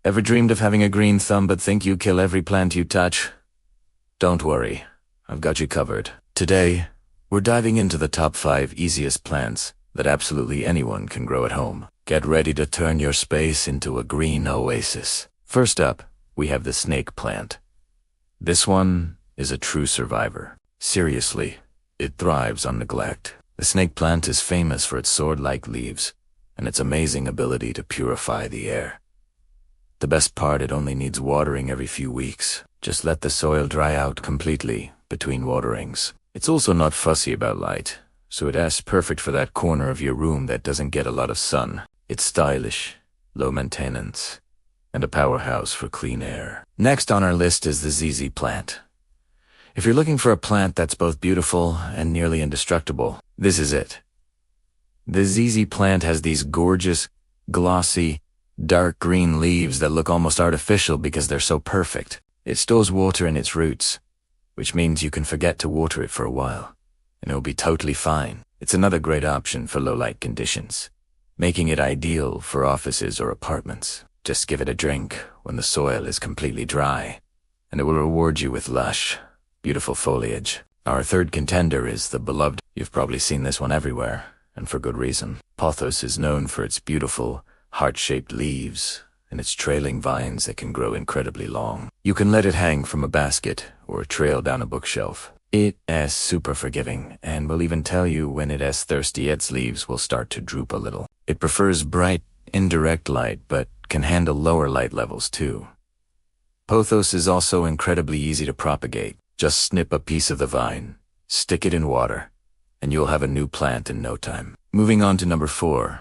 Ever dreamed of having a green thumb but think you kill every plant you touch? Don't worry, I've got you covered. Today, we're diving into the top 5 easiest plants that absolutely anyone can grow at home. Get ready to turn your space into a green oasis. First up, we have the snake plant. This one is a true survivor. Seriously, it thrives on neglect. The snake plant is famous for its sword-like leaves and its amazing ability to purify the air. The best part, it only needs watering every few weeks. Just let the soil dry out completely between waterings. It's also not fussy about light, so it's perfect for that corner of your room that doesn't get a lot of sun. It's stylish, low maintenance, and a powerhouse for clean air. Next on our list is the ZZ plant. If you're looking for a plant that's both beautiful and nearly indestructible, this is it. The ZZ plant has these gorgeous, glossy, dark green leaves that look almost artificial because they're so perfect. It stores water in its roots, which means you can forget to water it for a while, and it'll be totally fine. It's another great option for low-light conditions, making it ideal for offices or apartments. Just give it a drink when the soil is completely dry, and it will reward you with lush, beautiful foliage. Our third contender is the beloved. You've probably seen this one everywhere, and for good reason. Pothos is known for its beautiful, heart-shaped leaves and its trailing vines that can grow incredibly long. You can let it hang from a basket or trail down a bookshelf. It is super forgiving and will even tell you when it is thirsty. Its leaves will start to droop a little. It prefers bright, indirect light but can handle lower light levels too. Pothos is also incredibly easy to propagate. Just snip a piece of the vine, stick it in water, and you'll have a new plant in no time. Moving on to number 4,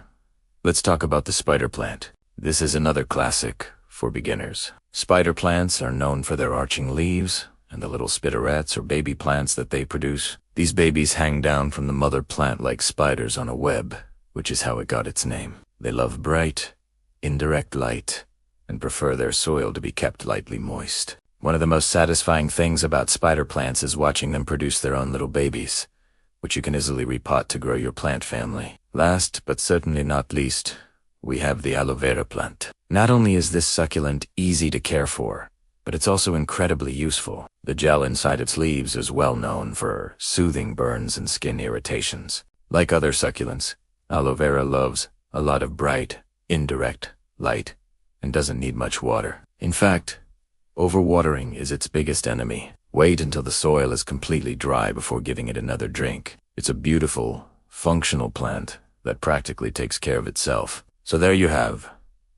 let's talk about the spider plant. This is another classic for beginners. Spider plants are known for their arching leaves and the little spinnerets or baby plants that they produce. These babies hang down from the mother plant like spiders on a web, which is how it got its name. They love bright, indirect light and prefer their soil to be kept lightly moist. One of the most satisfying things about spider plants is watching them produce their own little babies, which you can easily repot to grow your plant family. Last, but certainly not least, we have the aloe vera plant. Not only is this succulent easy to care for, but it's also incredibly useful. The gel inside its leaves is well known for soothing burns and skin irritations. Like other succulents, aloe vera loves a lot of bright, indirect light and doesn't need much water. In fact, overwatering is its biggest enemy. Wait until the soil is completely dry before giving it another drink. It's a beautiful, functional plant that practically takes care of itself. So there you have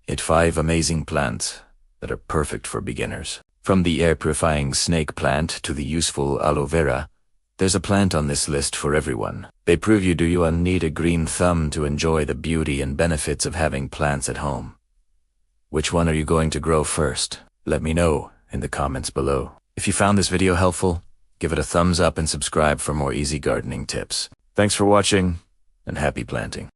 it, 5 amazing plants that are perfect for beginners. From the air-purifying snake plant to the useful aloe vera, there's a plant on this list for everyone. They prove you do need a green thumb to enjoy the beauty and benefits of having plants at home. Which one are you going to grow first? Let me know in the comments below. If you found this video helpful, give it a thumbs up and subscribe for more easy gardening tips. Thanks for watching, and happy planting.